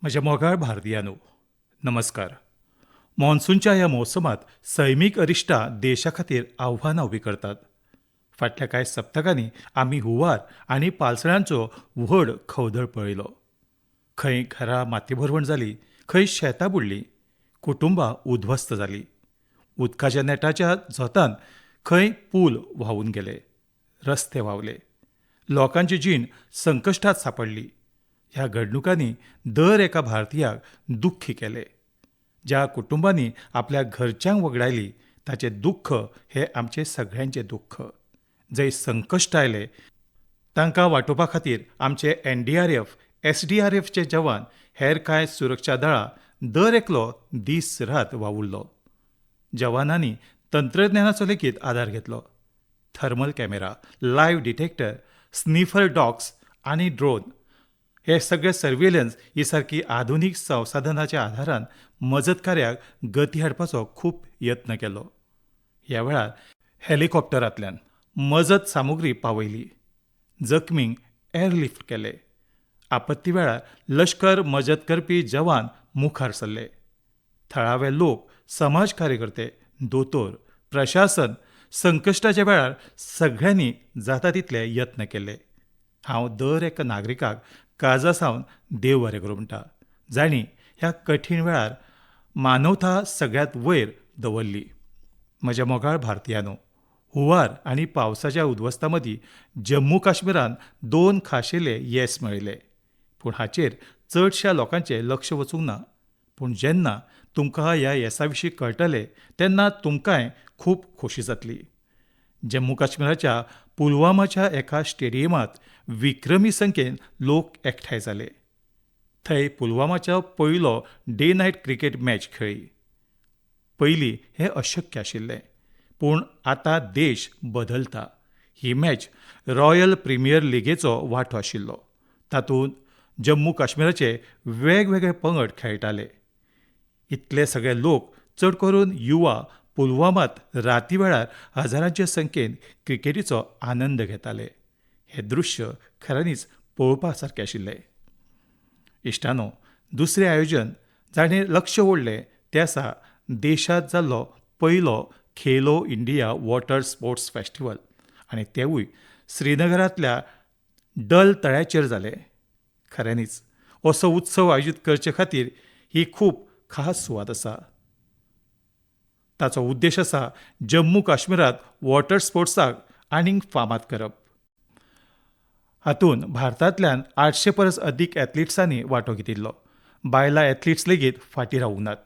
म्हज्या मोगाळ भारतीयांनो, नमस्कार. मॉन्सूनच्या ह्या मोसमात सैमीक अरिश्टां देशा खातीर आव्हानां उबीं करतात. फाटल्या कांय सप्तकांनी आमी हुंवार आनी पालसणांचो व्हड खवदळ पळयलो. खंय घरां मातयेभरवण जाली, खंय शेतां बुडलीं, कुटुंबां उध्वस्त जालीं. उदकाच्या नेटाच्या झोतान खंय पूल व्हांवून गेले, रस्ते व्हांवले, लोकांची जीण संकश्टांत सांपडली. ह्या घडणुकांनी दर एका भारतीयाक दुख्खी केले. ज्या कुटुंबांनी आपल्या घरच्यांक वगडायली ताचें दुख्ख हें आमचें सगळ्यांचें दुख्ख. जंय संकश्ट आयले तांकां वांटोवपा खातीर आमचे NDRF, SDRFचे जवान, हेर कांय सुरक्षा दळां दर एकलो दीस रात वावुरलो. जवानांनी तंत्रज्ञानाचो लेगीत आदार घेतलो. Thermal camera, live detector, sniffer dogs आनी ड्रोन हे सगळे सर्वेलन्स ही सारकी आधुनीक संसाधनाच्या आदारान मजत कार्याक गती हाडपाचो खूब यत्न केलो. ह्या वेळार हेलिकॉप्टरांतल्यान मजत सामुग्री पावयली, जखमींक एअरलिफ्ट केले. आपत्ती वेळार लश्कर मजत करपी जवान मुखार सरले. थळावे लोक, समाज कार्यकर्ते, दोतोर, प्रशासन संकश्टाच्या वेळार सगळ्यांनी जाता तितले यत्न केले. हांव दर एका नागरिकाक काळजा सावन देव बरें करूं म्हणटा, जाणी ह्या कठीण वेळार मानवता सगळ्यांत वयर दवरली. म्हज्या मोगाळ भारतीयांनो, हुंवार आनी पावसाच्या उद्वस्ता मदीं जम्मू काश्मीरान 2 खाशेले येस मेळयले. पूण हाचेर चडशा लोकांचें लक्ष वचूंक ना. पूण जेन्ना तुमकां ह्या येसा विशीं कळटलें तेन्ना तुमकांय खूब खोशी जातली. जम्मू काश्मीराच्या पुलवामाच्या एका स्टेडियमांत विक्रमी संख्येन लोक एकठांय जाले. थंय पुलवामाचो पयलो डे नायट क्रिकेट मॅच खेळ्ळी. पयलीं हें अशक्य आशिल्लें, पूण आतां देश बदलता. ही मॅच रॉयल प्रिमियर लिगेचो वांटो आशिल्लो. तातूंत जम्मू काश्मीराचे वेगवेगळे पंगड खेळटाले. इतले सगळे लोक, चड करून युवा, पुलवामात राती वेळार हजारांचे संख्येन क्रिकेटीचो आनंद घेताले. हें दृश्य खऱ्यांनीच पळोवपा सारकें आशिल्लें. इश्टानो, दुसरें आयोजन जाणें लक्ष ओडलें तें आसा देशांत जाल्लो पयलो Khelo India water sports festival, आनी तेवूय श्रीनगरांतल्या डल तळ्याचेर जालें. खऱ्यांनीच असो उत्सव आयोजीत करचे खातीर ही खूब खास सुवात आसा. ताचो उद्देश आसा जम्मू काश्मीरांत वॉटर स्पोर्ट्साक आनीक फामाद करप. हातूंत भारतांतल्यान 800 परस अदीक एथलीट्सांनी वांटो घेतिल्लो. बायलां एथलीट्स लेगीत फाटीं रावूंक नात.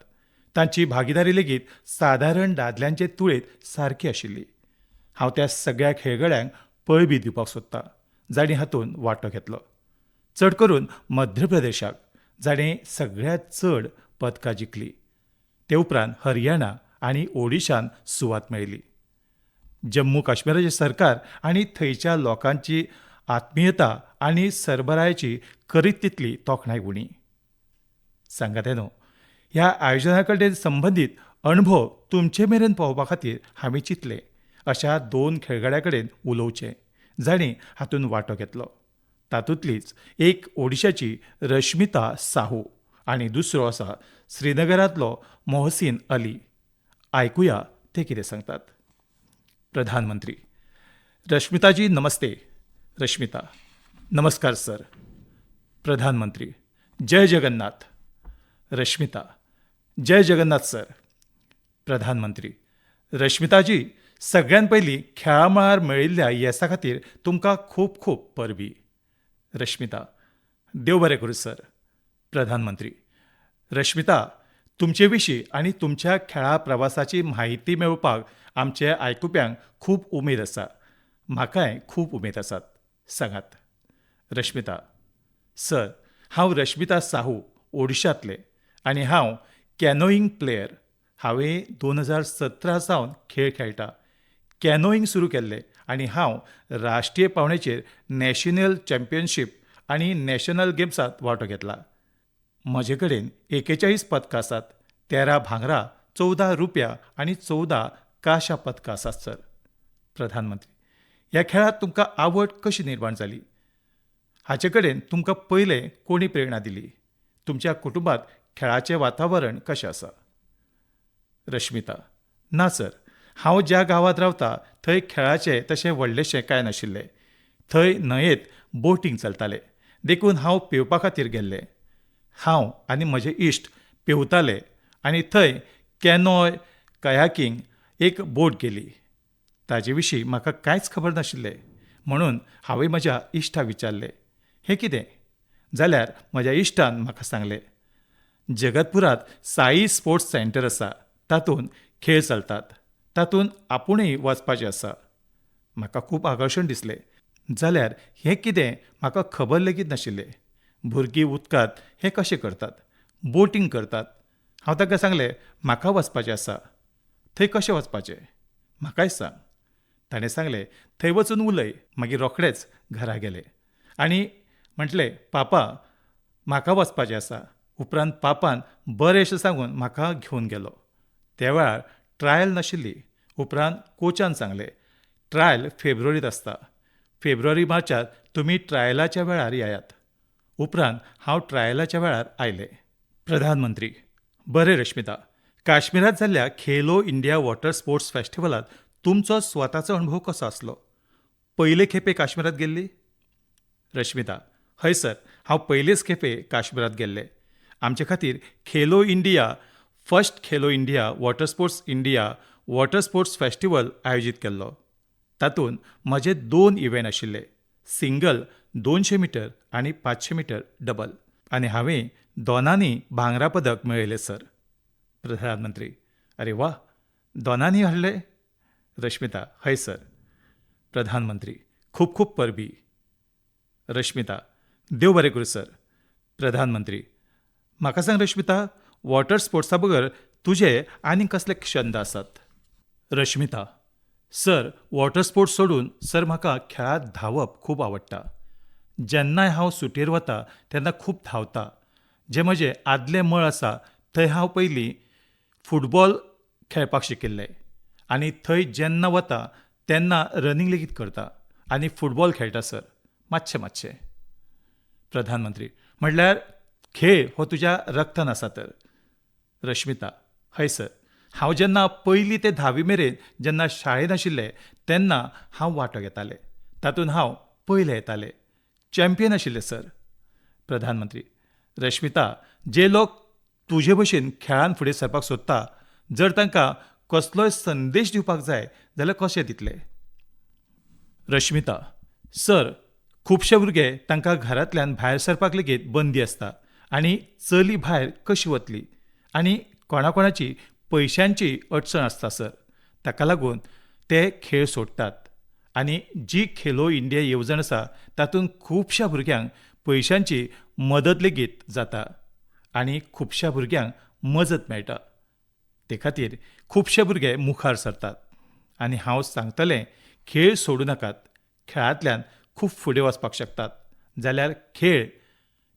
तांची भागीदारी लेगीत सादारण दादल्यांचे तुळेंत सारकी आशिल्ली. हांव त्या सगळ्या खेळगड्यांक पळबी दिवपाक सोदतां जाणीं हातूंत वांटो घेतलो. चड करून मध्य प्रदेशाक, जाणें सगळ्यांत चड पदकां जिखलीं. ते उपरांत हरियाणा आनी ओडिशान सुवात मेळयली. जम्मू काश्मीराचें सरकार आनी थंयच्या लोकांची आत्मीयता आनी सरबरायेची करीत तितली तोखणाय उणी. सांगातेनो, ह्या आयोजना कडेन संबंदीत अणभव तुमचे मेरेन पावोवपा खातीर हांवें चिंतलें अशा 2 खेळगड्यां कडेन उलोवचें, जाणीं हातूंत वांटो घेतलो. तातूंतलीच एक ओडिशाची रश्मिता साहू आनी दुसरो आसा श्रीनगरांतलो मोहसीन अली. आयकुया ते कितें सांगतात. प्रधानमंत्री: रश्मिताजी नमस्ते. रश्मिता: नमस्कार सर. प्रधानमंत्री: जय जगन्नाथ. रश्मिता: जय जगन्नाथ सर. प्रधानमंत्री: रश्मिताजी, सगळ्यान पयलीं खेळा मळार मेळिल्ल्या येसा खातीर तुमकां खूब खूब परबीं. रश्मिता: देव बरें करूं सर. प्रधानमंत्री: रश्मिता, तुमचे विशीं आनी तुमच्या खेळा प्रवासाची म्हायती मेळोवपाक आमचे आयकुप्यांक खूब उमेद आसा. म्हाकाय खूब उमेद आसात. सांगात. रश्मिता: सर, हांव रश्मिता साहू, ओडिशांतलें, आनी हांव कॅनोईंग प्लेयर. हांवें 2017 सावन खेळ खेळटां. कॅनोईंग सुरू केल्लें आनी हांव राष्ट्रीय पावंड्याचेर नॅशनल चॅम्पियनशीप आनी नॅशनल गेम्सांत वांटो घेतला. म्हजे कडेन 41 पदकां आसात. 13 भांगरा, 14 रुप्या आनी 14 कांशा पदकां आसात सर. प्रधानमंत्री: ह्या खेळांत तुमकां आवड कशी निर्माण जाली? हाचे कडेन तुमकां पयलें कोणी प्रेरणा दिली? तुमच्या कुटुंबात खेळाचें वातावरण कशें आसा? रश्मिता: ना सर, हांव ज्या गांवांत रावता थंय खेळाचें तशें व्हडलेंशें कांय नाशिल्लें. थंय न्हंयेंत बोटींग चलतालें, देखून हांव पेंवपा खातीर गेल्लें. हांव आनी म्हजे इश्ट पेंवताले आनी थंय कॅनोय कयाकींग एक बोट गेली. ताजे विशीं म्हाका कांयच खबर नाशिल्लें, म्हणून हांवें म्हज्या इश्टाक विचारलें, हें कितें? जाल्यार म्हज्या इश्टान म्हाका सांगलें, जगतपुरांत साई स्पोर्ट्स सेंटर आसा, तातूंत खेळ चलतात, तातूंत आपुणूय वचपाचें आसा. म्हाका खूब आकर्शण दिसलें. जाल्यार हें कितें म्हाका खबर लेगीत नाशिल्लें. भुरगीं उदकांत हें कशें करतात, बोटींग करतात. हांव ताका सांगलें, म्हाका वचपाचें आसा. थंय कशें वचपाचें? म्हाकाय सांग. ताणें सांगलें, थंय वचून उलय. मागीर रोखडेंच घरा गेलें आनी म्हटलें, पापा, म्हाका वचपाचें आसा. उपरांत पापान बरें अशें सांगून म्हाका घेवन गेलो. त्या वेळार ट्रायल नाशिल्ली. उपरांत कोचान सांगलें, ट्रायल फेब्रुवारींत आसता. फेब्रुवारी-मार्चांत तुमी ट्रायलाच्या वेळार येयात. उपरांत हांव ट्रायलाच्या वेळार आयलें. प्रधानमंत्री: बरें रश्मिता, काश्मीरांत जाल्ल्या खेलो इंडिया वॉटर स्पोर्ट्स फेस्टिवलांत तुमचो स्वताचो अणभव कसो आसलो? पयले खेपे काश्मीरांत गेल्ली? रश्मिता: हय सर, हांव पयलेच खेपे काश्मीरांत गेल्लें. आमचे खातीर Khelo India first Khelo India water sports festival आयोजीत केल्लो. तातूंत म्हजे 2 इव्हेंट आशिल्ले, सिंगल 200 मीटर आनी 500 मीटर डबल. आनी हांवें दोनांनी भांगरा पदक मेळयलें सर. प्रधानमंत्री: अरे वा, दोनांनी हाडले? रश्मिता: हय सर. प्रधानमंत्री: खूब खूब परबी. रश्मिता: देव बरें करूं सर. प्रधानमंत्री: म्हाका सांग रश्मिता, वॉटर स्पोर्ट्सा बगर तुजे आनी कसले छंद आसात? रश्मिता: सर, वॉटर स्पोर्ट्स सोडून सर म्हाका खेळांत धांवप खूब आवडटा. जेन्नाय हांव सुटयेर वता तेन्ना खूब धांवता. जे म्हजे आदले मळ आसा थंय हांव पयलीं फुटबॉल खेळपाक शिकिल्लें आनी थंय जेन्ना वता तेन्ना रनिंग लेगीत करता आनी फुटबॉल खेळटा सर, मातशें. प्रधानमंत्री: म्हणल्यार खेळ हो तुज्या रगतान आसा तर? रश्मिता: हय सर, हांव जेन्ना 1ली ते 10वी मेरेन जेन्ना शाळेंत आशिल्लें तेन्ना हांव वांटो घेतालें. तातूंत हांव पयलें येतालें. चॅम्पियन आशिल्लें सर. प्रधानमंत्री: रश्मिता, जे लोक तुजे भशेन खेळांत फुडें सरपाक सोदता, जर तांकां कसलोय संदेश दिवपाक जाय जाल्यार कशें दितले? रश्मिता: सर, खुबशे भुरगे तांकां घरांतल्यान भायर सरपाक लेगीत बंदी आसता आनी चली भायर कशी वतली आनी कोणाकोणाची पयशांची अडचण आसता सर. ताका लागून ते खेळ सोडटात. आनी जी खेलो इंडिया येवजण आसा तातूंत खुबश्या भुरग्यांक पयशांची मदत लेगीत जाता आनी खुबश्या भुरग्यांक मजत मेळटा. ते खातीर खुबशे भुरगे मुखार सरतात. आनी हांव सांगतलें, खेळ सोडूं नाकात. खेळांतल्यान खूब फुडें वचपाक शकतात. जाल्यार खेळ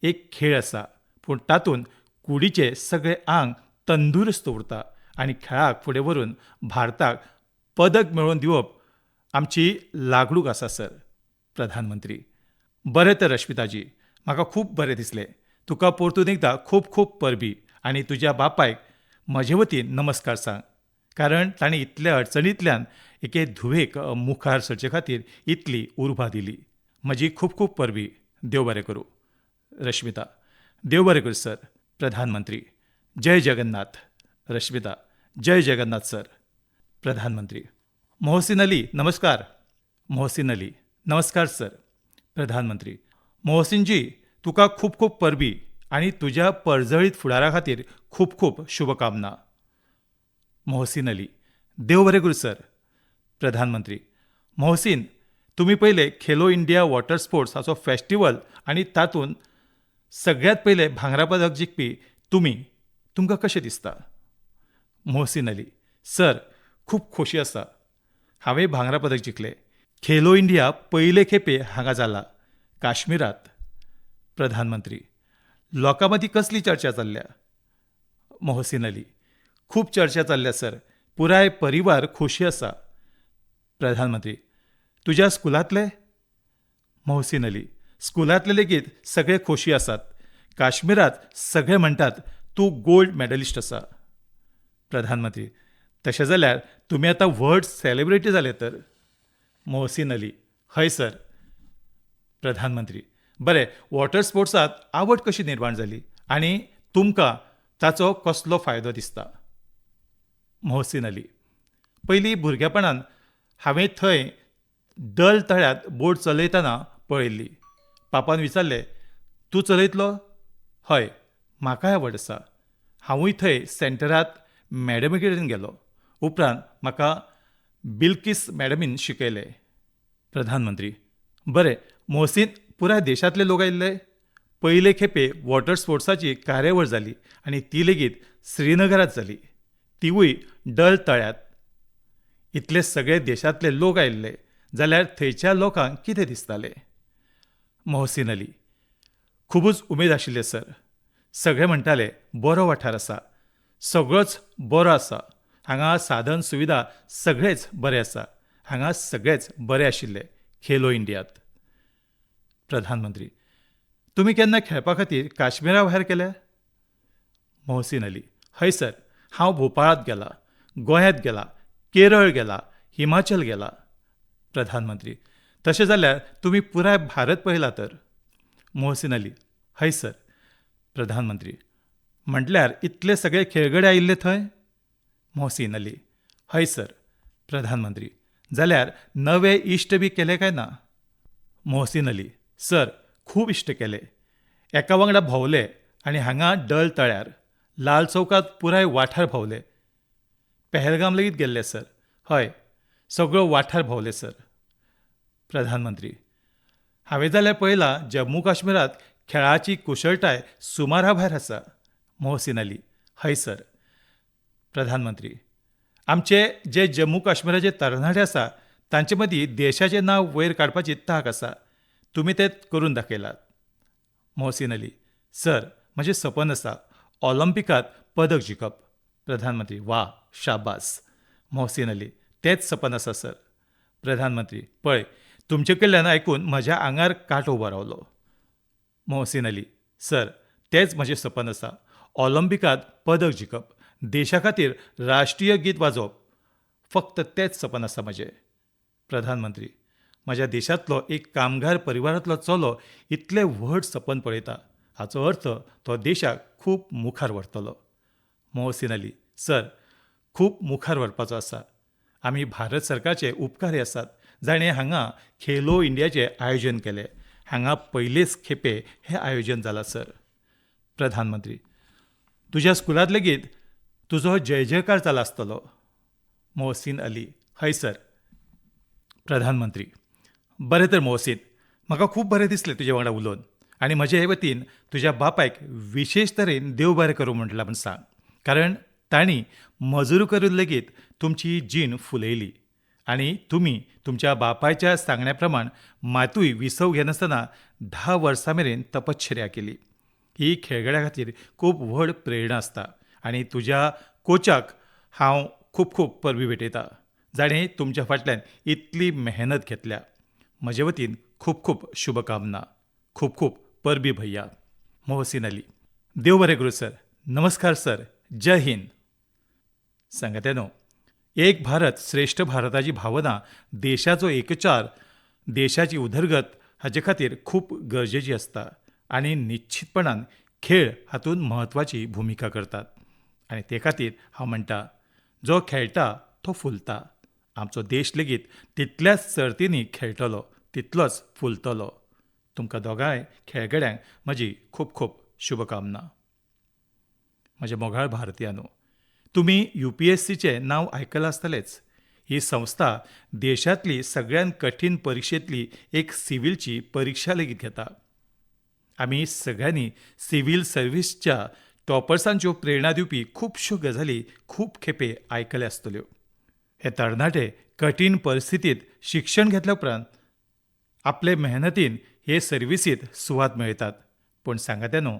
एक खेळ आसा, पूण तातूंत कुडीचें सगळें आंग तंदुरुस्त उरता आनी खेळाक फुडें व्हरून भारताक पदक मेळोवन दिवप आमची लागणूक आसा सर. प्रधानमंत्री: बरें तर रश्मिताजी, म्हाका खूब बरें दिसलें. तुका परतून एकदां खूब खूब परबी आनी तुज्या बापायक म्हजे वतीन नमस्कार सांग, कारण ताणें इतल्या अडचणींतल्यान एके धुवेक मुखार सरचे खातीर इतली उर्बा दिली. म्हजी खूब खूब परबी. देव बरें करूं. रश्मिता: देव बरें करूं सर. प्रधानमंत्री: जय जगन्नाथ. रश्मिता: जय जगन्नाथ सर. प्रधानमंत्री: मोहसिन अली नमस्कार. मोहसिन अली: नमस्कार सर. प्रधानमंत्री: मोहसिनजी, तुका खूब खूब परबी आनी तुज्या परजळीत फुडारा खातीर खूब खूब शुभकामना. मोहसिन अली: देव बरें करूं सर. प्रधानमंत्री: मोहसिन, तुमी पयले खेलो इंडिया वॉटर स्पोर्ट्स हाचो फेस्टिवल आनी तातूंत सगळ्यांत पयले भांगरा पदक जिखपी तुमकां कशें दिसता? मोहसिन अली: सर, खूब खोशी आसा. हांवें भांगरा पदक जिखलें. खेलो इंडिया पयले खेपे हांगा जाला, काश्मीरांत. प्रधानमंत्री: लोकां मदीं कसली चर्चा चल्ल्या? मोहसिन अली: खूब चर्चा चल्ल्या सर. पुराय परिवार खोशी आसा. प्रधानमंत्री: तुज्या स्कुलांतले? मोहसिन अली: स्कुलांतले लेगीत सगळे खोशी आसात. काश्मीरात सगळे म्हणटात तूं गोल्ड मॅडलिस्ट आसा. प्रधानमंत्री: तशें जाल्यार तुमी आतां व्हड सेलिब्रिटी जाले तर. मोहसीन अली: हय सर. प्रधानमंत्री: बरें, वॉटर स्पोर्ट्सांत आवड कशी निर्माण जाली आनी तुमकां ताचो कसलो फायदो दिसता? मोहसीन अली: पयलीं भुरगेपणांत हांवें थंय दल तळ्यांत बोट चलयतना पळयल्ली. पापान विचारलें, तूं चलयतलो? हय, म्हाकाय आवड आसा. हांवूय थंय सेंटरांत मॅडमी कडेन गेलो. उपरांत म्हाका बिल्कीस मॅडमीन शिकयलें. प्रधानमंत्री: बरें, मोहसीन, पुराय देशांतले लोक आयिल्ले? पयले खेपे वॉटर स्पोर्ट्साची कार्यावळ जाली आनी ती लेगीत श्रीनगरांत जाली, तिवूय डल तळ्यांत. इतले सगळे देशांतले लोक आयिल्ले जाल्यार थंयच्या लोकांक कितें दिसतालें? मोहसीन अली: खुबूच उमेद आशिल्ली सर. सगळे म्हणटाले बरो वाठार आसा, सगळोच बरो आसा, हांगा साधन सुविधा सगळेच बरे आसा, हांगा सगळेच बरे आशिल्ले खेलो इंडियांत. प्रधानमंत्री: तुमी केन्ना खेळपा खातीर काश्मीरा भायर गेले? मोहसीन अली: हय सर, हांव भोपाळांत गेला, गोंयांत गेला, केरळ गेला, हिमाचल गेला. प्रधानमंत्री: तशें जाल्यार तुमी पुराय भारत पळयला तर. मोहसीन अली: हय सर. प्रधानमंत्री: म्हटल्यार इतले सगळे खेळगडे आयिल्ले थंय? मोहसीन अली: हय सर. प्रधानमंत्री: जाल्यार नवे इश्ट बी केले काय ना? मोहसीन अली: सर, खूब इश्ट केले. एका वांगडा भोंवले आनी हांगा डल तळ्यार, लाल चौकात पुराय वाठार भोंवले. पहलगाम लेगीत गेल्ले सर. हय, सगळो वाठार भोंवले सर. प्रधानमंत्री: हांवें जाल्यार पळयलां जम्मू काश्मीरांत खेळाची कुशळटाय सुमारा भायर आसा. मोहसीन अली: हय सर. प्रधानमंत्री: आमचे जे जम्मू काश्मीराचे तरणाटे आसा तांचे मदीं देशाचें नांव वयर काडपाची तांक आसा. तुमी तें करून दाखयलात. मोहसीन अली: सर, म्हजें सपन आसा ऑलिंपिकांत पदक जिखप. प्रधानमंत्री: वा, शाबास. मोहसीन अली: तेंच सपन आसा सर. प्रधानमंत्री: पळय, तुमचे कडल्यान आयकून म्हज्या आंगार कांटो उबो रावलो. मोहसीन अली: सर, तेंच म्हजें सपन आसा ऑलिंपिकांत पदक जिखप, देशा खातीर राष्ट्रीय गीत वाजोवप. फक्त तेंच सपन आसा म्हजें. प्रधानमंत्री: म्हज्या देशांतलो एक कामगार परिवारांतलो चलो इतलें व्हड सपन पळयता हाचो अर्थ तो देशाक खूब मुखार व्हरतलो. मोहसीन अली: सर, खूब मुखार व्हरपाचो आसा. आमी भारत सरकारचे उपकारी आसात जाणें हांगा खेलो इंडियाचें आयोजन केलें. हांगा पयलेच खेपे हें आयोजन जालां सर. प्रधानमंत्री: तुज्या स्कुलांत लेगीत तुजो जय जयकार जाला आसतलो. मोहसीन अली: हय सर. प्रधानमंत्री: बरें तर मोहसीन, म्हाका खूब बरें दिसलें तुजे वांगडा उलोवन आनी म्हजे हे वतीन तुज्या बापायक विशेश तरेन देव बरें करूं म्हटलां म्हूण सांग, कारण तांणी मजूर करून लेगीत तुमची जीण फुलयली आनी तुमी तुमच्या बापायच्या सांगण्या प्रमाण मातूय विसव घेनासतना 10 वर्सां मेरेन तपश्चर्या केली. ही खेळगड्यां खातीर खूब व्हड प्रेरणा आसता आनी तुज्या कोचाक हांव खूब खूब परबीं भेटयतां जाणें तुमच्या फाटल्यान इतली मेहनत घेतल्या. म्हजे वतीन खूब खूब शुभकामना. खूब खूब परबीं भैया. मोहसीन अली: देव बरें करूं सर. नमस्कार सर. जय हिंद. सांगात्यानो, एक भारत श्रेष्ठ भारताची भावना, देशाचो एकचार, देशाची उदरगत हाचे खातीर खूब गरजेची आसता आनी निश्चितपणान खेळ हातूंत म्हत्वाची भुमिका करतात. आनी ते खातीर हांव म्हणटा, जो खेळटा तो फुलता. आमचो देश लेगीत तितल्याच सर्तींनी खेळटलो, तितलोच फुलतलो. तुमकां दोगांय खेळगड्यांक म्हजी खूब खूब शुभकामना. म्हजे मोगाळ भारतीयानो, तुमी UPSCचें नांव आयकलां आसतलेंच. ही संस्था देशांतली सगळ्यांत कठीण परिक्षेंतली एक सिव्हिलची परिक्षा लेगीत घेता. आमी सगळ्यांनी सिव्हील सर्व्हिसच्या टॉपर्सांच्यो प्रेरणा दिवपी खुबश्यो गजाली खूब खेपे आयकल्या आसतल्यो. हे तरणाटे कठीण परिस्थितींत शिक्षण घेतल्या उपरांत आपले मेहनतीन हे सर्विसींत सुवात मेळयतात. पूण सांगात्यानो,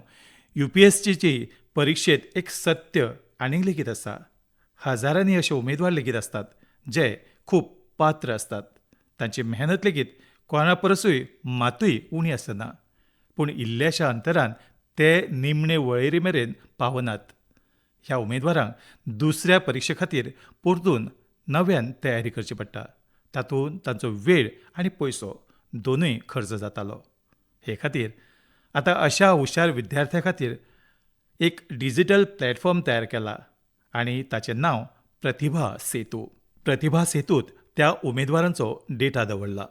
UPSCची परिक्षेंत एक सत्य आनीक लेगीत आसा. हजारांनी अशे उमेदवार लेगीत आसतात जे खूब पात्र आसतात. तांची मेहनत लेगीत कोणा परसूय मातूय उणी आसना. पूण इल्ल्याशा अंतरान ते निमणे वळेरी मेरेन पावनात. ह्या उमेदवारांक दुसऱ्या परीक्षे खातीर परतून नव्यान तयारी करची पडटा. तातूंत तांचो वेळ आनी पयसो दोनूय खर्च जातालो. हे खातीर आतां अशा हुशार विद्यार्थ्यां खातीर एक डिजिटल प्लॅटफॉर्म तयार केला आनी ताचें नांव प्रतिभा सेतू. प्रतिभा सेतूंत त्या उमेदवारांचो डेटा दवरला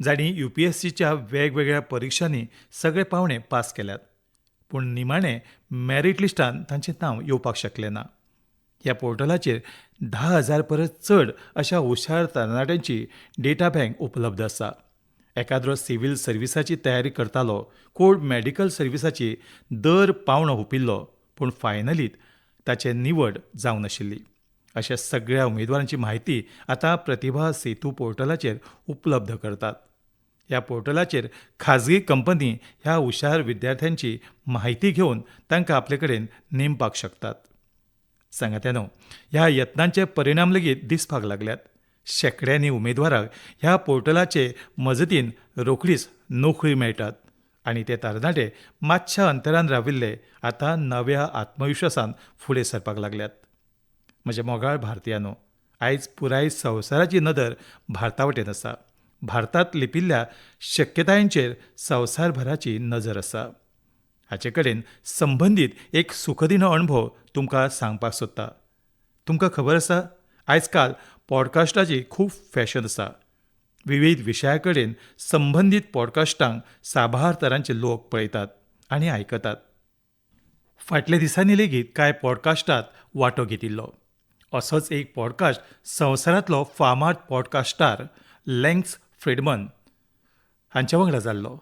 जांणी UPSCच्या वेगवेगळ्या परीक्षांनी सगळे पावणे पास केल्यात, पूण निमाणें मॅरिट लिस्टांत तांचें नांव येवपाक शकलें ना. ह्या पोर्टलाचेर 10,000 परस चड अशा हुशार तरणाट्यांची डेटा बँक उपलब्ध आसा. एकाद्रो सिव्हील सर्विसाची तयारी करतालो, कोण मेडिकल सर्विसाची दर पावणो हुपिल्लो, पूण फायनलीत ताचे निवड जावं नाशिल्ली. अशा सगळ्या उमेदवारांची म्हायती आतां प्रतिभा सेतू पोर्टलाचेर उपलब्ध करतात. ह्या पोर्टलाचेर खाजगी कंपनी ह्या हुशार विद्यार्थ्यांची म्हायती घेवन तांकां आपले कडेन नेमपाक शकतात. सांगात्यानो, ह्या यत्नांचे परिणाम लेगीत दिसपाक लागल्यात. शेकड्यांनी उमेदवाराक ह्या पोर्टलाचे मजतीन रोखडीच नोकरी मेळटात आनी ते तरणाटे मातशा अंतरान राविल्ले आतां नव्या आत्मविश्वासान फुडें सरपाक लागल्यात. म्हज्या मोगाळ भारतीयानो, आयज पुराय संवसाराची नदर भारता वटेन आसा. भारतांत लिपिल्ल्या शक्यतायांचेर संवसारभराची नजर आसा. हाचे कडेन संबंदीत एक सुखदिनो अणभव तुमकां सांगपाक सोदता. तुमकां खबर आसा, आयज काल पॉडकास्टाची खूब फॅशन आसा. विविध विशया कडेन संबंदीत पॉडकास्टांक साबार तरांचे लोक पळयतात आनी आयकतात. फाटल्या दिसांनी लेगीत कांय पॉडकास्टांत वांटो घेतिल्लो. असोच एक पॉडकास्ट संवसारांतलो फामाद पॉडकास्टार लेंक्स फ्रिडमन हांच्या वांगडा जाल्लो.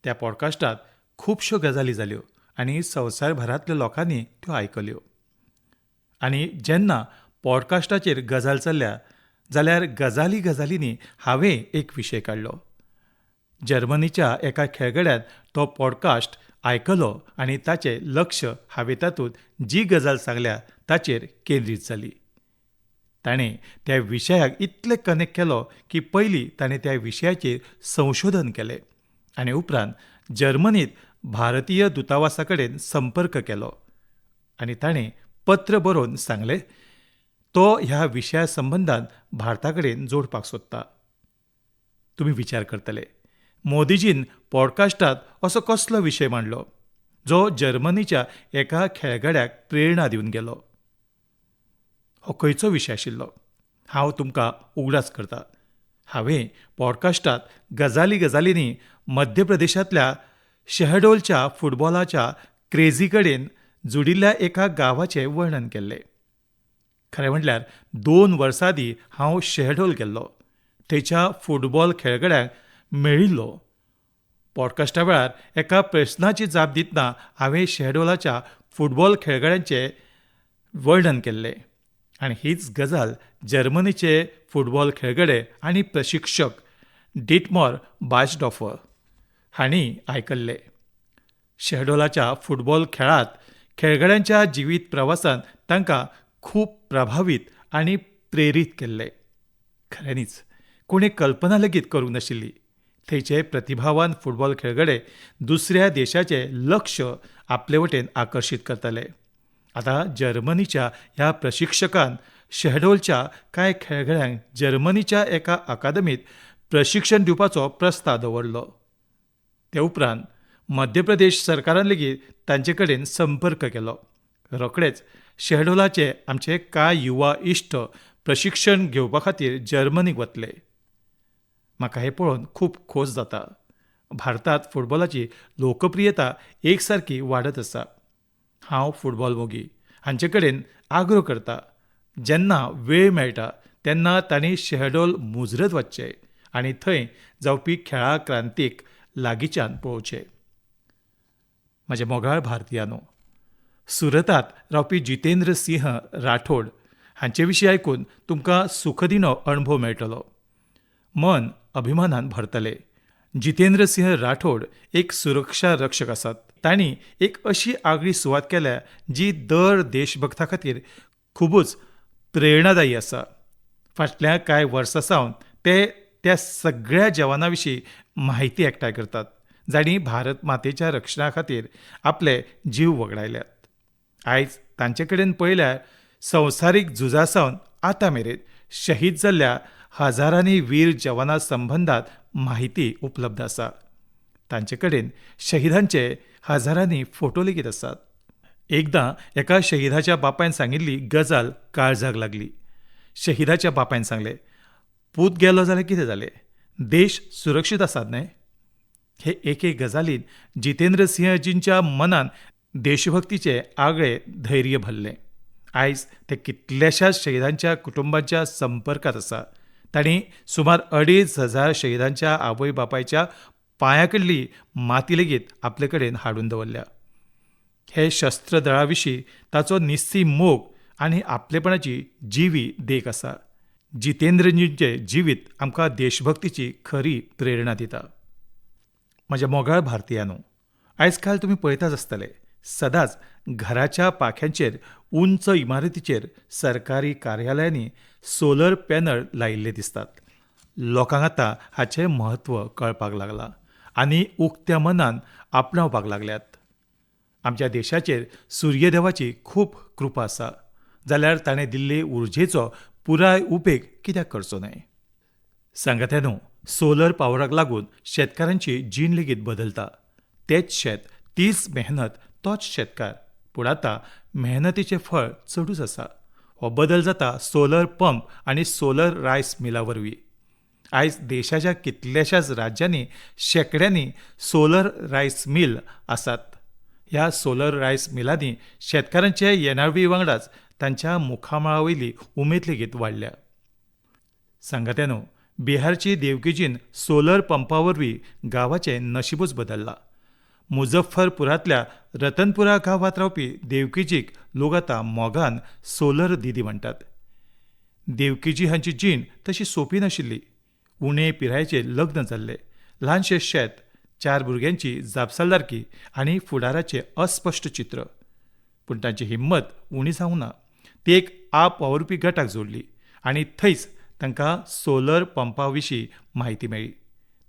त्या पॉडकास्टांत खुबश्यो गजाली जाल्यो आनी संवसारभरांतल्या लोकांनी त्यो आयकल्यो. आनी जेन्ना पॉडकास्टाचेर गजाल चल्ल्या जाल्यार गजालींनी हांवें एक विशय काडलो. जर्मनीच्या एका खेळगड्यान तो पॉडकास्ट आयकलो आनी ताचें लक्ष हांवें तातूंत जी गजाल सांगल्या ताचेर केंद्रीत जाली. ताणें त्या विशयाक इतलें कनेक्ट केलो की पयलीं ताणें त्या विशयाचेर संशोधन केलें आनी उपरांत जर्मनींत भारतीय दुतावासा कडेन संपर्क केलो आनी ताणें पत्र बरोवन सांगलें तो ह्या विशया संबंदान भारता कडेन जोडपाक सोदता. तुमी विचार करतले, मोदीजीन पॉडकास्टांत असो कसलो विशय मांडलो जो जर्मनीच्या एका खेळगड्याक प्रेरणा दिवन गेलो? हो खंयचो विशय आशिल्लो? हांव तुमकां उगडास करतां. हांवें पॉडकास्टांत गजालींनी मध्य प्रदेशांतल्या शहडोलच्या फुटबॉलाच्या क्रेझी कडेन जुडिल्ल्या एका गांवाचें वर्णन केल्लें. खरें म्हटल्यार 2 वर्सां आदीं हांव शहडोल गेल्लो. थंयच्या फुटबॉल खेळगड्यांक मेळिल्लो. पॉडकास्टा वेळार एका प्रस्नाची जाप दितना हांवें शहडोलाच्या फुटबॉल खेळगड्यांचें वर्णन केल्लें आनी हीच गजाल जर्मनीचे फुटबॉल खेळगडे आनी प्रशिक्षक डिटमॉर बायस्डॉफर हांणी आयकल्ले. शहडोलाच्या फुटबॉल खेळांत खेळगड्यांच्या जिवीत प्रवासान तांकां खूब प्रभावीत आनी प्रेरीत केल्ले. खऱ्यांनीच कोणें कल्पना लेगीत करूंक नाशिल्ली थंयचे प्रतिभावान फुटबॉल खेळगडे दुसऱ्या देशाचे लक्ष आपले वटेन आकर्शीत करताले. आतां जर्मनीच्या ह्या प्रशिक्षकान शहडोलच्या कांय खेळगड्यांक जर्मनीच्या एका अकादमीत प्रशिक्षण दिवपाचो प्रस्ताव दवरलो. ते उपरांत मध्य प्रदेश सरकारान लेगीत तांचे कडेन संपर्क केलो. रोखडेच शहडोलाचे आमचे कांय युवा इश्ट प्रशिक्षण घेवपा खातीर जर्मनीक वतले. म्हाका हें पळोवन खूब खोस जाता. भारतांत फुटबॉलाची लोकप्रियता एकसारकी वाडत आसा. हांव फुटबॉल मोगी हांचे कडेन आग्रो करतां, जेन्ना वेळ मेळटा तेन्ना तांणी शहडोल मुजरत वचचें आनी थंय जावपी खेळा क्रांतीक लागींच्यान पळोवचें. म्हजे मोगाळ भारतीयानो, सुरतांत रावपी जितेंद्र सिंह राठोड हांचे विशीं आयकून तुमकां सुखदिनो अणभव मेळटलो. मन अभिमानान भरतलें. जितेंद्र सिंह राठोड एक सुरक्षा रक्षक आसात. तांणी एक अशी आगळी सुवात केल्या जी दर देशभक्ता खातीर खुबूच प्रेरणादायी आसा. फाटल्या कांय वर्सां सावन ते त्या सगळ्या जवानां विशीं म्हायती एकठांय करतात जाणी भारत मातेच्या रक्षणा खातीर आपले जीव वगडायल्यात. आयज तांचे कडेन पळयल्यार संवसारीक झुजा सावन आतां मेरेन शहीद जाल्ल्या हजारांनी वीर जवानां संबंदात माहिती उपलब्ध आसा. तांचे कडेन शहिदांचे हजारांनी फोटो लेगीत आसात. एकदां एका शहिदाच्या बापायन सांगिल्ली गजाल काळजाक लागली. शहिदाच्या बापायन सांगलें, पूत गेलो जाल्यार कितें जालें, देश सुरक्षीत आसात न्हय. हे एक गजालीन जितेंद्र सिंहजींच्या मनान देशभक्तीचे आगळे धैर्य भरलें. आयज ते कितल्याशाच शहिदांच्या कुटुंबाच्या संपर्कात आसा. तांणी सुमार 2,500 शहिदांच्या आवय बापायच्या पांयाकडली माती लेगीत आपले कडेन हाडून दवरल्या. हे शस्त्र दळा विशीं ताचो निस्सीम मोग आनी आपलेपणाची जिवी देख आसा. जितेंद्रजींचे जिवीत आमकां देशभक्तीची खरी प्रेरणा दिता. म्हज्या मोगाळ भारतीयांनो, आयज काल तुमी पळयताच आसतले, सदांच घराच्या पाख्यांचेर उंच इमारतीचेर सरकारी कार्यालयांनी सोलर पॅनल लायिल्ले दिसतात. लोकांक आतां हाचें म्हत्व कळपाक लागलां आनी उक्त्या मनान आपणावपाक लागल्यात. आमच्या देशाचेर सूर्यदेवाची खूब कृपा आसा, जाल्यार ताणें दिल्ले उर्जेचो पुराय उपेग कित्याक करचो न्हय. सांगात्यानो, सोलर पावराक लागून शेतकारांची जीण लेगीत बदलता. तेच शेत, तीच मेहनत, तोच शेतकार, पूण आतां मेहनतीचें फळ चडूच आसा. हो बदल जाता सोलर पंप आनी सोलर रायस मिला वरवीं. आयज देशाच्या कितल्याशाच राज्यांनी शेकड्यांनी सोलर रायस मिल आसात. ह्या सोलर रायस मिलांनी शेतकारांचे येणावळी वांगडाच तांच्या मुखामळा वयली उमेद लेगीत वाडल्या. सांगात्यानो, बिहारची देवकीजीन सोलर पंपा वरवीं गांवाचें नशीबूच बदल्लां. मुझफ्फरपुरांतल्या रतनपुरा गांवांत रावपी देवकीजीक लोक आतां मोगान सोलर दिदी म्हणटात. देवकीजी हांची जीण तशी सोंपी नाशिल्ली. उणे पिरायेचेर लग्न जाल्लें, ल्हानशें शेत, 4 भुरग्यांची जापसालदारकी आनी फुडाराचें अस्पश्ट चित्र. पूण तांची हिम्मत उणी जावंक ना. ती एक आप वावुरपी गटाक जोडली आनी थंयच तांकां सोलर पंपा विशीं म्हायती मेळ्ळी.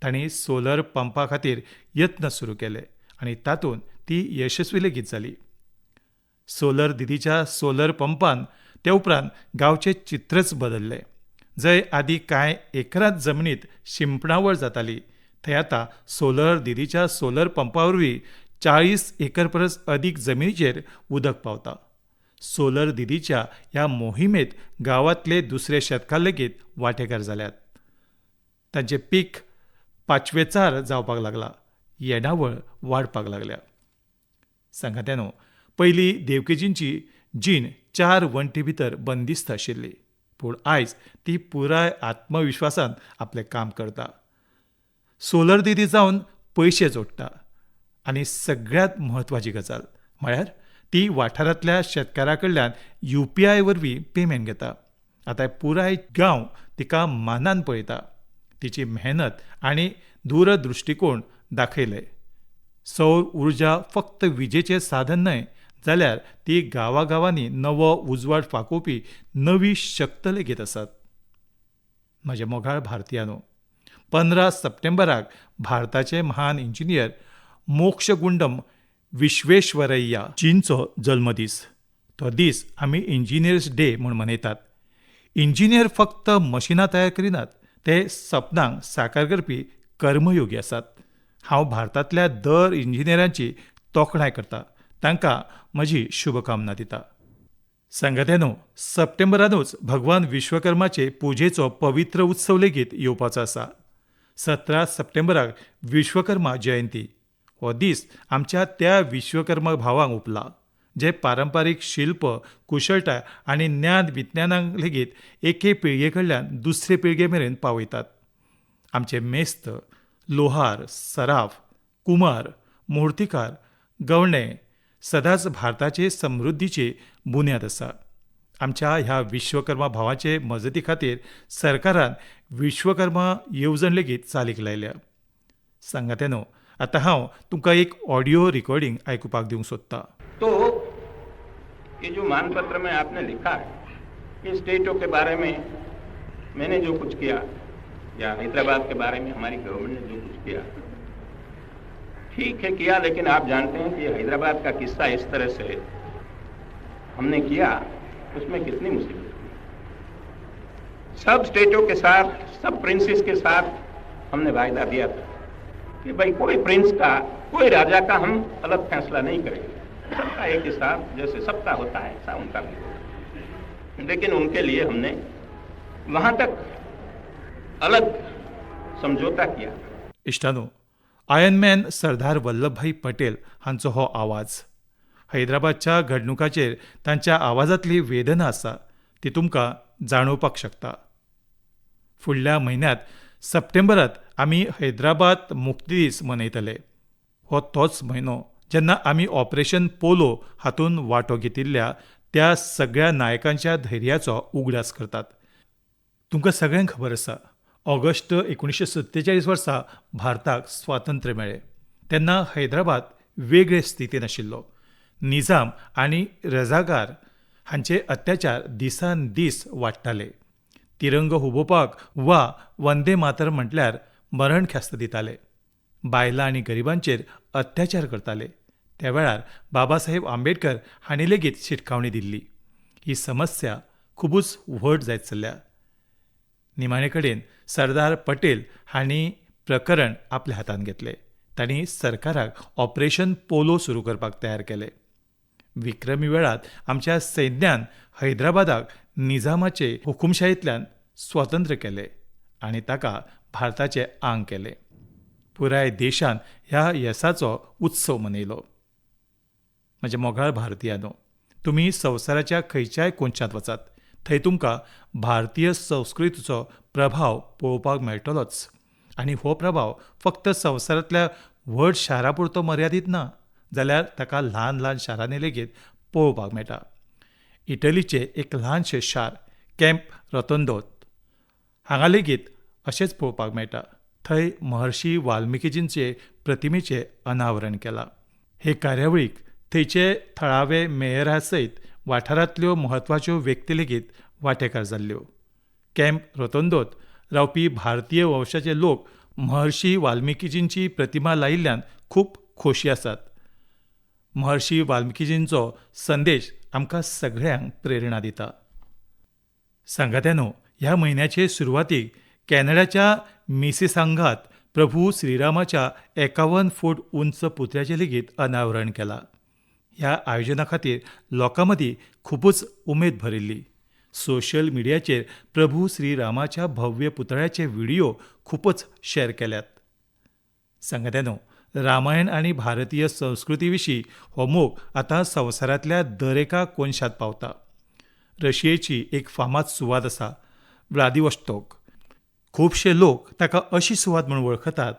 तांणी सोलर पंपा खातीर यत्न सुरू केले आनी तातूंत ती यशस्वी लेगीत जाली. सोलर दिदीच्या सोलर पंपान ते उपरांत गांवचें चित्रच बदल्लें. जंय आदीं कांय एकरांत जमनीत शिंपणावळ जाताली, थंय आतां सोलर दिदीच्या सोलर पंपा वरवीं 40 एकर परस अदीक जमनीचेर उदक पावता. सोलर दिदीच्या ह्या मोहिमेंत गांवांतले दुसरे शेतकार लेगीत वांटेकार जाल्यात. तांचें पीक पाचवेचार जावपाक लागलां, येणावळ वाडपाक लागल्या. सांगात्यानो, पयलीं देवकीजींची जीण 4 वण्टी भितर बंदिस्त आशिल्ली, पूण आयज ती पुराय आत्मविश्वासान आपलें काम करता. सोलर दिदी जावन पयशे जोडटा आनी सगळ्यांत म्हत्वाची गजाल म्हळ्यार ती वाठारांतल्या शेतकारा कडल्यान UPI वरवीं पेमेंट घेता. आतां पुराय गांव तिका मानान पळयता. तिची मेहनत आनी दूरदृश्टीकोण दाखयले. सौर उर्जा फक्त विजेचें साधन न्हय, जाल्यार ती गांवांगांवांनी नवो उजवाड फांकोवपी नवी शक्त लेगीत आसात. म्हजे मोगाळ भारतीयांनो, 15 सप्टेंबराक भारताचे महान इंजिनियर मोक्षगुंडम विश्वेश्वरैया जींचो जल्मदीस. तो दीस आमी इंजिनियर्स डे म्हूण मनयतात. इंजिनियर फक्त मशिनां तयार करिनात, ते सपनांक साकार करपी कर्मयोगी आसात. हांव भारतांतल्या दर इंजिनियरांची तोखणाय करता. तांकां म्हजी शुभकामना दिता. सांगात्यानो, सप्टेंबरानूच भगवान विश्वकर्माचे पुजेचो पवित्र उत्सव लेगीत येवपाचो आसा. 17 सप्टेंबराक विश्वकर्मा जयंती. हो दीस आमच्या त्या विश्वकर्मा भावांक उपला, जे पारंपारीक शिल्प, कुशळटाय आनी ज्ञान विज्ञानांक लेगीत एके पिळगे कडल्यान दुसरे पिळगे मेरेन पावयतात. आमचे मेस्त, लोहार, सराफ, कुंभार, मुर्तीकार, गवणे सदांच भारताचे समृद्धीची बुन्याद आसा. आमच्या ह्या विश्वकर्मा भावाचे मजती खातीर सरकारान विश्वकर्मा येवजण लेगीत चालीक लायल्या. सांगात्यानो, आतां हांव तुमकां एक ऑडियो रिकॉर्डिंग आयकुपाक दिवंक सोदतां. तो ये जो मानपत्र में आपने लिखा है, ये स्टेटों के बारे में मैंने जो कुछ किया या हैदराबाद के बारे में हमारी गवर्नमेंट ने जो कुछ किया, ठीक है किया, लेकिन आप जानते हैं कि हैदराबाद का किस्सा इस तरह से हमने किया, उसमें कितनी मुसीबत हुई। सब स्टेटों के साथ, सब प्रिंसेस के साथ हमने वायदा दिया था कि भाई कोई प्रिंस का, कोई राजा का हम अलग फैसला नहीं करेंगे, सबका एक हिसाब, जैसे सबका होता है ऐसा उनका भी होगा। लेकिन उनके लिए हमने वहां तक अलग समझौता किया। इश्टानो, आयर्नमॅन सरदार वल्लभभाई पटेल हांचो हो आवाज. हैदराबादच्या घडणुकाचेर तांच्या आवाजांतली वेदना आसा ती तुमकां जाणोवपाक शकता. फुडल्या म्हयन्यात सप्टेंबरांत आमी हैदराबाद मुक्ती दीस मनयतले. हो तोच म्हयनो जेन्ना आमी ऑपरेशन पोलो हातूंत वांटो घेतिल्ल्या त्या सगळ्या नायकांच्या धैर्याचो उगडास करतात. तुमकां सगळ्यांक खबर आसा, ऑगस्ट 1947 वर्सा भारताक स्वातंत्र्य मेळ्ळें. तेन्ना हैदराबाद वेगळे स्थितीन आशिल्लो. निजाम आनी रजाकार हांचे अत्याचार दिसान दीस वाडटाले. तिरंगो हुबोवपाक वा वंदे मातरम म्हटल्यार मरण ख्यास्त दिताले. बायलां आनी गरिबांचेर अत्याचार करताले. त्या वेळार बाबासाहेब आंबेडकर हांणी लेगीत शिटकावणी दिल्ली. ही समस्या खुबूच व्हड जायत चल्ल्या. निमाणे कडेन सरदार पटेल हांणी प्रकरण आपल्या हातांत घेतलें. तांणी सरकाराक ऑपरेशन पोलो सुरू करपाक तयार केलें. विक्रमी वेळात आमच्या सैन्यान हैदराबादाक निजामाचे हुकुमशायेंतल्यान स्वतंत्र केलें आनी ताका भारताचें आंग केलें. पुराय देशान ह्या येसाचो उत्सव मनयलो. म्हजे मोगाळ भारतीयानो, तुमी संवसाराच्या खंयच्याय कोनशांत वचात, थंय तुमकां भारतीय संस्कृतीचो प्रभाव पळोवपाक मेळटलोच. आनी हो प्रभाव फक्त संवसारांतल्या व्हड शारां पुरतो मर्यादीत ना, जाल्यार ताका ल्हान ल्हान शारांनी लेगीत पळोवपाक मेळटा. इटलीचें एक ल्हानशें शार कॅम्प रोतोंदो हांगा लेगीत अशेंच पळोवपाक मेळटा. थंय महर्षी वाल्मिकीजींचे प्रतिमेचें अनावरण केलां. हे कार्यावळीक थंयचे थळावे मेयरा सयत वाठारांतल्यो म्हत्वाच्यो व्यक्ती लेगीत वांटेकार जाल्ल्यो. कॅम्प रोतोंदोत रावपी भारतीय वंशाचे लोक महर्षी वाल्मिकीजींची प्रतिमा लायिल्ल्यान खूब खोशी आसात. महर्षी वाल्मिकीजींचो संदेश आमकां सगळ्यांक प्रेरणा दिता. सांगात्यानो, ह्या म्हयन्याचे सुरवातीक कॅनडाच्या मिसिसांगात प्रभू श्रीरामाच्या 51 फूट उंच पुतळ्याचें लेगीत अनावरण केलां. ह्या आयोजना खातीर लोकां मदीं खुबूच उमेद भरिल्ली. सोशल मिडियाचेर प्रभू श्रीरामाच्या भव्य पुतळ्याचे व्हिडिओ खूबच शेअर केल्यात. सांगात्यानो, रामायण आनी भारतीय संस्कृती विशीं हो मोग आतां संवसारांतल्या दरेका कोनशांत पावता. रशियेची एक फामाद सुवात आसा, व्लादिवोस्तोक. खुबशे लोक ताका अशी सुवात म्हूण वळखतात.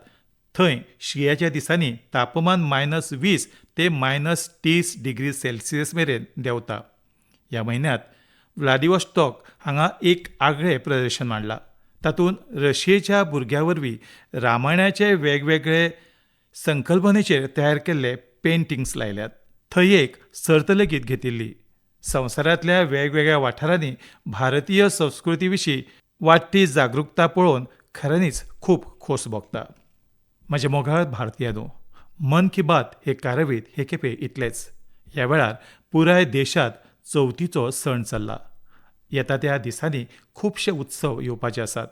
थंय शिंयाच्या दिसांनी तापमान -20 ते -30 डिग्री सेल्सियस मेरेन देंवता. ह्या म्हयन्यांत व्लादिवोस्तोक हांगा एक आगळें प्रदर्शन मांडलां. तातूंत रशियेच्या भुरग्यां वरवीं रामायणाचे वेगवेगळे संकल्पनेचेर तयार केल्ले पेंटिंग्स लायल्यात. थंय एक सर्त लेगीत घेतिल्ली. संवसारांतल्या वेगवेगळ्या वाठारांनी भारतीय संस्कृती विशीं वाडटी जागरूकता पळोवन खऱ्यांनीच खूब खोस भोगता. म्हजे मोगाळ भारतीयानो, मन की बात हे कार्यावळींत हे खेपे इतलेंच. ह्या वेळार पुराय देशांत चवथीचो सण चल्ला. येता त्या दिसांनी खुबशे उत्सव येवपाचे आसात.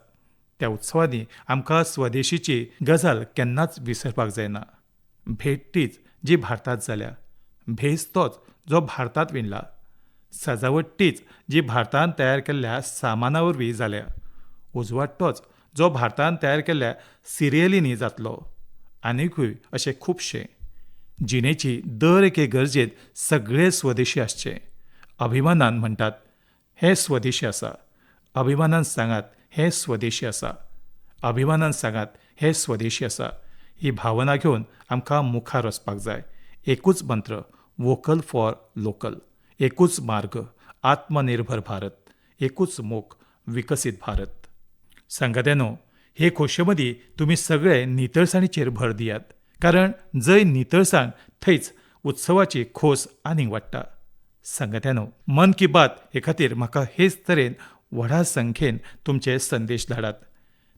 त्या उत्सवांनी आमकां स्वदेशीची गजाल केन्नाच विसरपाक जायना. भेट तीच जी भारतांत जाल्या, भेस तोच जो भारतांत विणला, सजावट तीच जी भारतांत तयार केल्ल्या सामाना वरवीं जाल्या, उजवाड तोच जो भारतांत तयार केल्ल्या सिरियलींनी जातलो. आनीकूय अशे खुबशे. जिणेची दर एके गरजेत सगळे स्वदेशी आसचे. अभिमानान म्हणटात, हें स्वदेशी आसा. अभिमानान सांगात, हें स्वदेशी आसा. अभिमानान सांगात, हें स्वदेशी आसा. ही भावना घेवन आमकां मुखार वचपाक जाय. एकूच मंत्र, वोकल फॉर लोकल. एकूच मार्ग, आत्मनिर्भर भारत. एकूच मोख, विकसीत भारत. सांगात्यानो, हे खोशये मदीं तुमी सगळे नितळसाणीचेर भर दियात. कारण जंय नितळसाण थंयच उत्सवाची खोस आनीक वाडटा. सांगात्यानो, मन की बात हे खातीर म्हाका हेच तरेन व्हडा संख्येन तुमचे संदेश धाडात.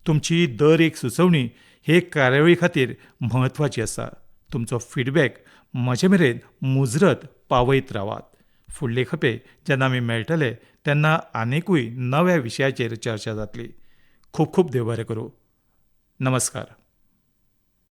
तुमची दर एक सुचोवणी हे कार्यावळी खातीर म्हत्वाची आसा. तुमचो फीडबॅक म्हजे मेरेन मुजरत पावयत रावात. फुडले खेपे जेन्ना आमी मेळटले तेन्ना आनीकूय नव्या विशयाचेर चर्चा जातली. खूब खूब देव बरें करूं. नमस्कार.